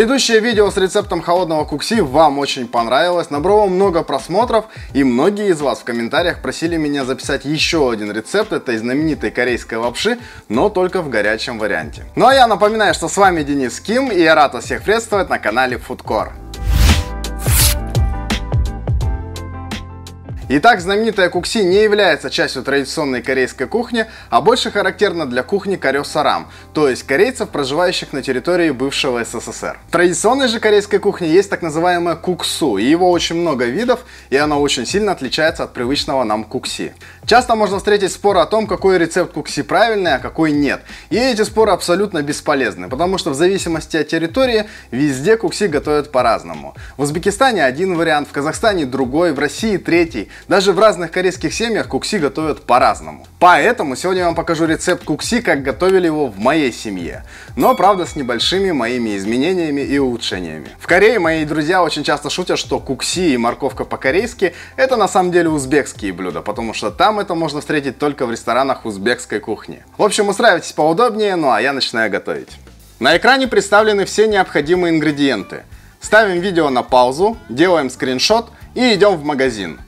Предыдущее видео с рецептом холодного кукси вам очень понравилось, набрало много просмотров, и многие из вас в комментариях просили меня записать еще один рецепт этой знаменитой корейской лапши, но только в горячем варианте. Ну а я напоминаю, что с вами Денис Ким, и я рад вас всех приветствовать на канале Foodcore. Итак, знаменитая кукси не является частью традиционной корейской кухни, а больше характерна для кухни Корё-Сарам, то есть корейцев, проживающих на территории бывшего СССР. В традиционной же корейской кухне есть так называемое куксу, и его очень много видов, и оно очень сильно отличается от привычного нам кукси. Часто можно встретить споры о том, какой рецепт кукси правильный, а какой нет. И эти споры абсолютно бесполезны, потому что в зависимости от территории везде кукси готовят по-разному. В Узбекистане один вариант, в Казахстане другой, в России третий. Даже в разных корейских семьях кукси готовят по-разному. Поэтому сегодня я вам покажу рецепт кукси, как готовили его в моей семье. Но, правда, с небольшими моими изменениями и улучшениями. В Корее мои друзья очень часто шутят, что кукси и морковка по-корейски это на самом деле узбекские блюда, потому что там это можно встретить только в ресторанах узбекской кухни. В общем, устраивайтесь поудобнее, ну а я начинаю готовить. На экране представлены все необходимые ингредиенты. Ставим видео на паузу, делаем скриншот и идем в магазин.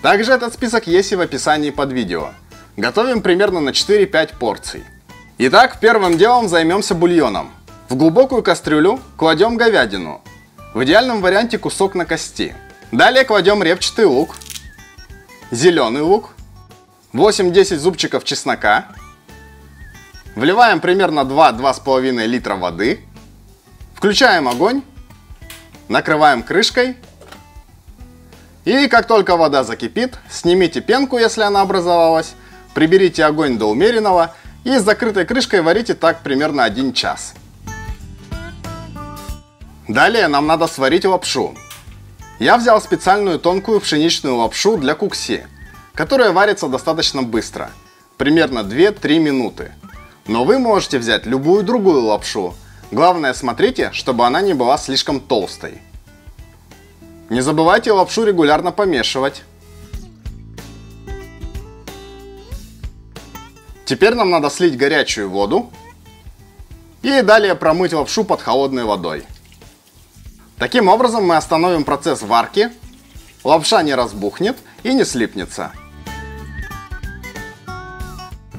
Также этот список есть и в описании под видео. Готовим примерно на 4-5 порций. Итак, первым делом займемся бульоном. В глубокую кастрюлю кладем говядину. В идеальном варианте кусок на кости. Далее кладем репчатый лук, зеленый лук, 8-10 зубчиков чеснока. Вливаем примерно 2-2,5 литра воды. Включаем огонь, накрываем крышкой. И как только вода закипит, снимите пенку, если она образовалась, приберите огонь до умеренного и с закрытой крышкой варите так примерно 1 час. Далее нам надо сварить лапшу. Я взял специальную тонкую пшеничную лапшу для кукси, которая варится достаточно быстро, примерно 2-3 минуты. Но вы можете взять любую другую лапшу. Главное, смотрите, чтобы она не была слишком толстой. Не забывайте лапшу регулярно помешивать. Теперь нам надо слить горячую воду и далее промыть лапшу под холодной водой. Таким образом мы остановим процесс варки, лапша не разбухнет и не слипнется.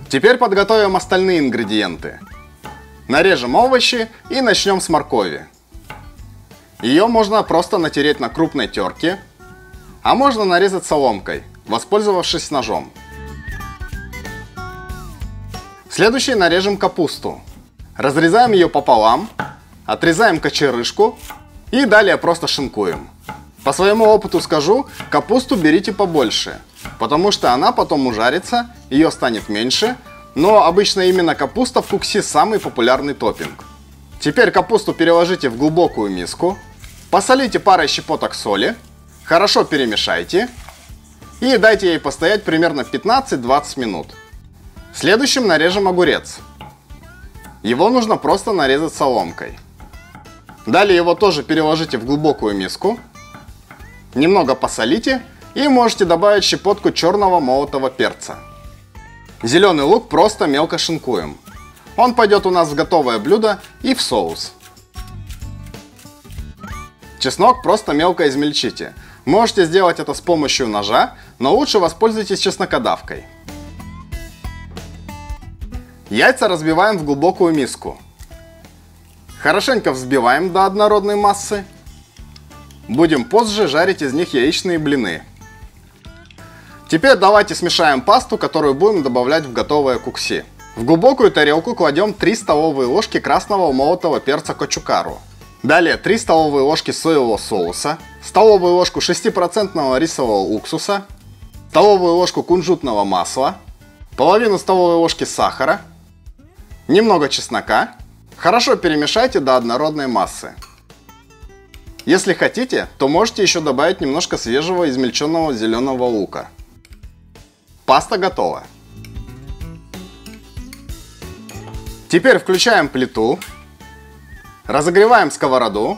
Теперь подготовим остальные ингредиенты. Нарежем овощи и начнем с моркови. Ее можно просто натереть на крупной терке, а можно нарезать соломкой, воспользовавшись ножом. Следующий нарежем капусту. Разрезаем ее пополам, отрезаем кочерышку и далее просто шинкуем. По своему опыту скажу, капусту берите побольше, потому что она потом ужарится, ее станет меньше, но обычно именно капуста в кукси самый популярный топпинг. Теперь капусту переложите в глубокую миску. Посолите парой щепоток соли, хорошо перемешайте и дайте ей постоять примерно 15-20 минут. Следующим нарежем огурец. Его нужно просто нарезать соломкой. Далее его тоже переложите в глубокую миску, немного посолите и можете добавить щепотку черного молотого перца. Зеленый лук просто мелко шинкуем. Он пойдет у нас в готовое блюдо и в соус. Чеснок просто мелко измельчите. Можете сделать это с помощью ножа, но лучше воспользуйтесь чеснокодавкой. Яйца разбиваем в глубокую миску. Хорошенько взбиваем до однородной массы. Будем позже жарить из них яичные блины. Теперь давайте смешаем пасту, которую будем добавлять в готовое кукси. В глубокую тарелку кладем 3 столовые ложки красного молотого перца кочукару. Далее 3 столовые ложки соевого соуса, столовую ложку 6% рисового уксуса, столовую ложку кунжутного масла, половину столовой ложки сахара, немного чеснока. Хорошо перемешайте до однородной массы. Если хотите, то можете еще добавить немножко свежего измельченного зеленого лука. Паста готова. Теперь включаем плиту. Разогреваем сковороду,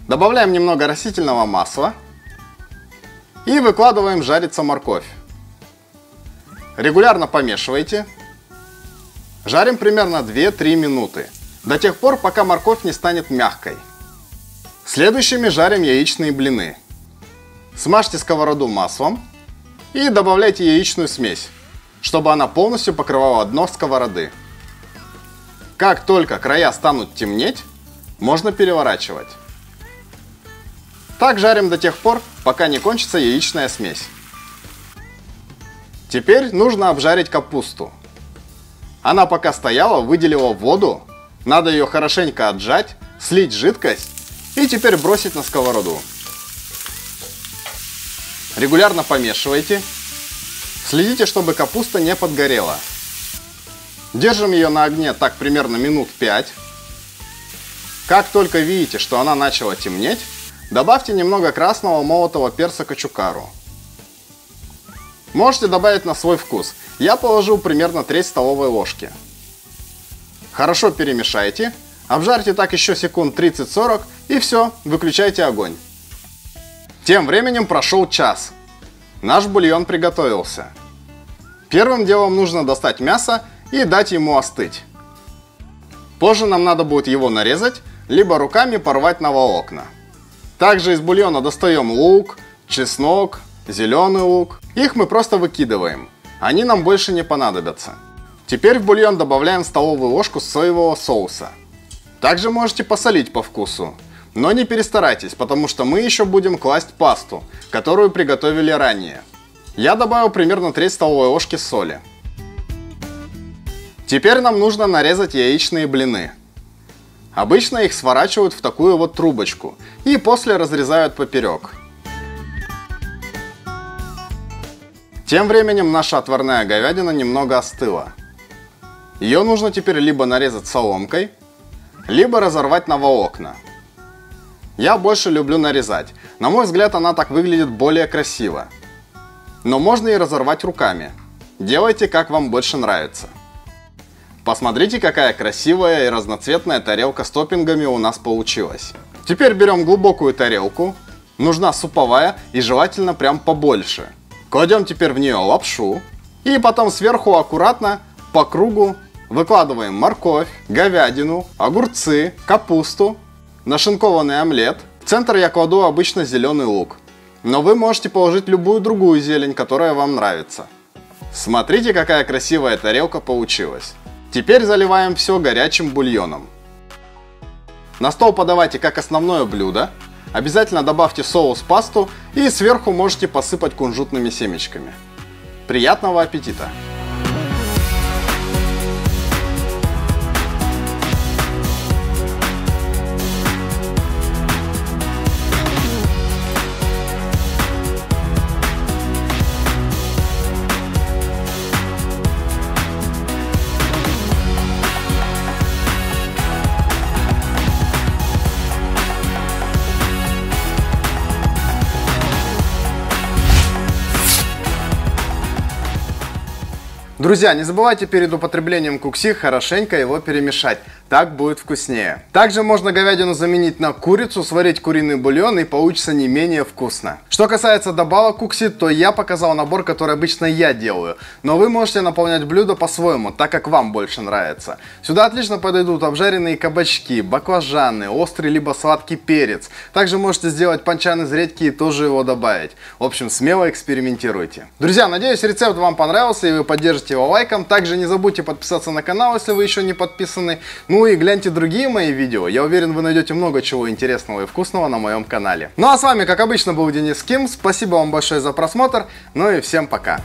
добавляем немного растительного масла и выкладываем жариться морковь. Регулярно помешивайте. Жарим примерно 2-3 минуты. до тех пор, пока морковь не станет мягкой. Следующими жарим яичные блины. Смажьте сковороду маслом и добавляйте яичную смесь, чтобы она полностью покрывала дно сковороды. Как только края станут темнеть, можно переворачивать. Так жарим до тех пор, пока не кончится яичная смесь. Теперь нужно обжарить капусту. Она пока стояла, выделила воду, надо ее хорошенько отжать, слить жидкость и теперь бросить на сковороду. Регулярно помешивайте. Следите, чтобы капуста не подгорела. Держим ее на огне так примерно минут 5. Как только видите, что она начала темнеть, добавьте немного красного молотого перца кочукару. Можете добавить на свой вкус. Я положил примерно треть столовой ложки. Хорошо перемешайте. Обжарьте так еще секунд 30-40 и все, выключайте огонь. Тем временем прошел час. Наш бульон приготовился. Первым делом нужно достать мясо и дать ему остыть. Позже нам надо будет его нарезать, либо руками порвать на волокна. Также из бульона достаем лук, чеснок, зеленый лук. Их мы просто выкидываем. Они нам больше не понадобятся. Теперь в бульон добавляем столовую ложку соевого соуса. Также можете посолить по вкусу. Но не перестарайтесь, потому что мы еще будем класть пасту, которую приготовили ранее. Я добавил примерно треть столовой ложки соли. Теперь нам нужно нарезать яичные блины. Обычно их сворачивают в такую вот трубочку и после разрезают поперек. Тем временем наша отварная говядина немного остыла. Ее нужно теперь либо нарезать соломкой, либо разорвать на волокна. Я больше люблю нарезать. На мой взгляд, она так выглядит более красиво. Но можно и разорвать руками. Делайте, как вам больше нравится. Посмотрите, какая красивая и разноцветная тарелка с топпингами у нас получилась. Теперь берем глубокую тарелку. Нужна суповая и желательно прям побольше. Кладем теперь в нее лапшу. И потом сверху аккуратно по кругу выкладываем морковь, говядину, огурцы, капусту, нашинкованный омлет. В центр я кладу обычно зеленый лук. Но вы можете положить любую другую зелень, которая вам нравится. Смотрите, какая красивая тарелка получилась. Теперь заливаем все горячим бульоном. На стол подавайте как основное блюдо. Обязательно добавьте соус, пасту и сверху можете посыпать кунжутными семечками. Приятного аппетита! Друзья, не забывайте перед употреблением кукси хорошенько его перемешать. Так будет вкуснее. Также можно говядину заменить на курицу, сварить куриный бульон и получится не менее вкусно. Что касается добавок кукси, то я показал набор, который обычно я делаю. Но вы можете наполнять блюдо по-своему, так как вам больше нравится. Сюда отлично подойдут обжаренные кабачки, баклажаны, острый либо сладкий перец. Также можете сделать панчан из редьки и тоже его добавить. В общем, смело экспериментируйте. Друзья, надеюсь, рецепт вам понравился и вы поддержите его лайком. Также не забудьте подписаться на канал, если вы еще не подписаны. Ну и гляньте другие мои видео. Я уверен, вы найдете много чего интересного и вкусного на моем канале. Ну а с вами, как обычно, был Денис Ким. Спасибо вам большое за просмотр. Ну и всем пока.